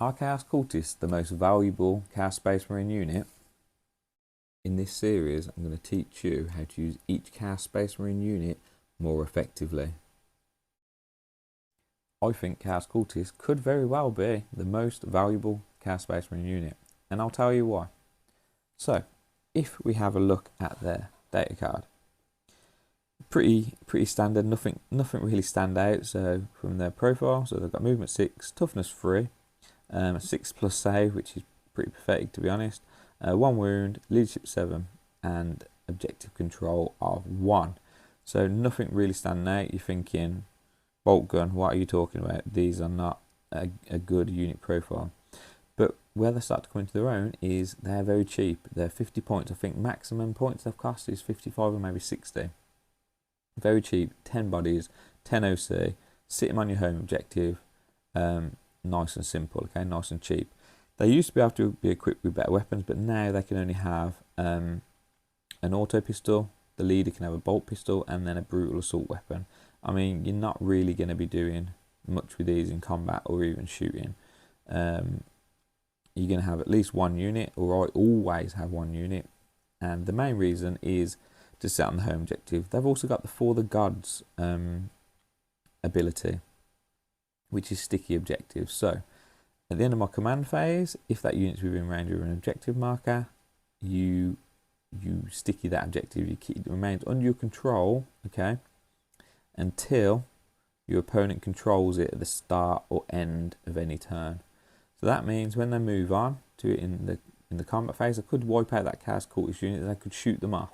Are Chaos Cultists the most valuable Chaos Space Marine unit? In this series, I'm going to teach you how to use each Chaos Space Marine unit more effectively. I think Chaos Cultists could very well be the most valuable Chaos Space Marine unit, and I'll tell you why. So, if we have a look at their data card, pretty standard, nothing really stand out. So from their profile, so they've got movement 6, toughness 3, 6+ save, which is pretty pathetic to be honest, 1 wound, leadership 7, and objective control of 1. So nothing really standing out. You're thinking, bolt gun, what are you talking about? These are not a good unit profile. But where they start to come into their own is they're very cheap. They're 50 points. I think maximum points they've cost is 55 or maybe 60. Very cheap, 10 bodies, 10 OC, sit them on your home objective, nice and simple, okay, nice and cheap. They used to be able to be equipped with better weapons, but now they can only have an auto pistol, the leader can have a bolt pistol, and then a brutal assault weapon. I mean, you're not really going to be doing much with these in combat or even shooting. You're going to have at least one unit, or I always have one unit, and the main reason is to set on the home objective. They've also got the For the Gods ability, which is sticky objective. So at the end of my command phase, if that unit's within range of an objective marker, you sticky that objective. It remains under your control, okay, until your opponent controls it at the start or end of any turn. So that means when they move on to it in the combat phase, I could wipe out that Chaos Cultist unit and I could shoot them off.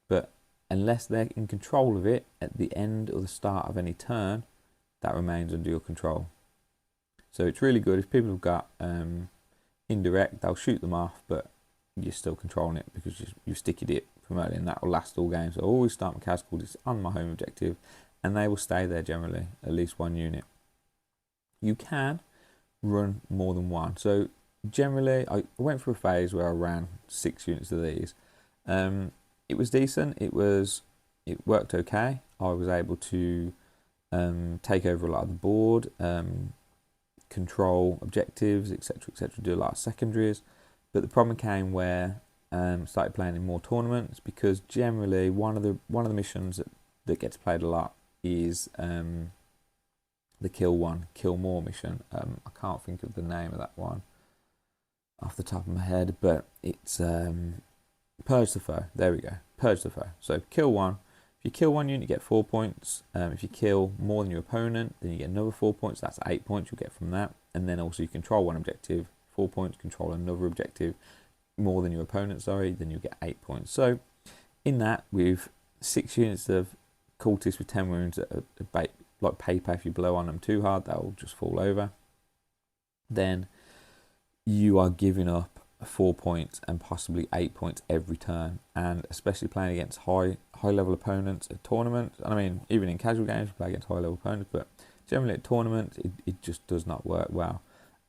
But unless they're in control of it at the end or the start of any turn, that remains under your control. So it's really good if people have got indirect, they'll shoot them off, but you're still controlling it because you stickied it from early, and that will last all games. So I always start my Chaos Cultists on my home objective, and they will stay there generally, at least one unit. You can run more than one. So generally, I went through a phase where I ran 6 units of these. It was decent. It worked okay. I was able to take over a lot of the board, control objectives, etc., do a lot of secondaries. But the problem came where I started playing in more tournaments, because generally one of the missions that gets played a lot is the kill more mission. I can't think of the name of that one off the top of my head, but it's Purge the Foe. There we go. Purge the Foe. So kill one. If you kill one unit, you get 4 points. If you kill more than your opponent, then you get another 4 points. That's 8 points you'll get from that. And then also you control one objective, 4 points. Control another objective, more than your opponent, sorry, then you'll get 8 points. So in that, with 6 units of cultists with 10 wounds that are like paper, if you blow on them too hard, they'll just fall over. Then you are giving up 4 points and possibly 8 points every turn, and especially playing against high level opponents at tournaments. I mean, even in casual games, you play against high level opponents, but generally at tournaments, it just does not work well.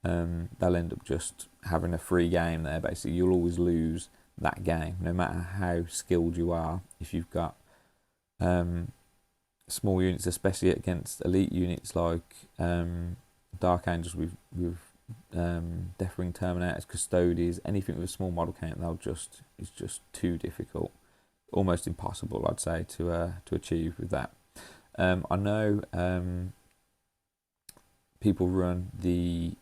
They'll end up just having a free game there. Basically, you'll always lose that game, no matter how skilled you are. If you've got small units, especially against elite units like Dark Angels with Death Ring Terminators, Custodies, anything with a small model count, it's just too difficult, almost impossible, I'd say, to achieve with that. I know people run the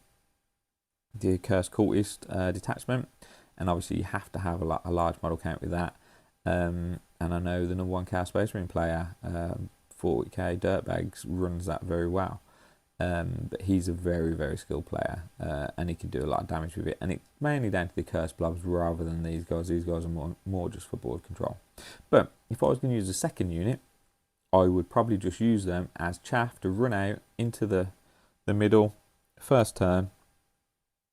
Cursed Cultist detachment, and obviously you have to have a large model count with that. And I know the #1 Chaos Space Marine player, 40k Dirtbags, runs that very well. But he's a very skilled player, and he can do a lot of damage with it, and it's mainly down to the cursed blobs rather than these guys. These guys are more just for board control. But if I was going to use a second unit, I would probably just use them as chaff to run out into the middle first turn.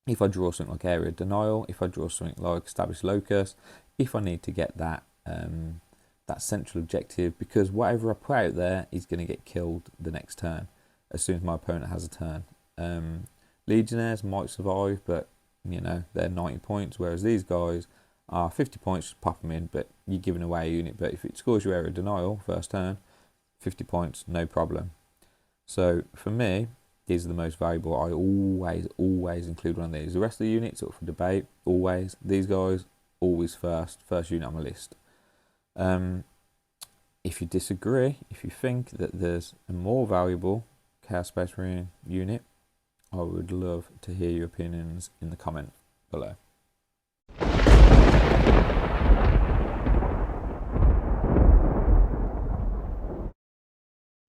If I draw something like Area Denial, if I draw something like Established Locus, if I need to get that that central objective, because whatever I put out there is going to get killed the next turn as soon as my opponent has a turn. Legionnaires might survive, but you know, they're 90 points, whereas these guys are 50 points, just pop them in, but you're giving away a unit. But if it scores your Area Denial first turn, 50 points, no problem. So for me, these are the most valuable. I always include one of these. The rest of the units up for debate, always. These guys, always first unit on my list. If you disagree, if you think that there's a more valuable Chaos Space Marine unit, I would love to hear your opinions in the comment below.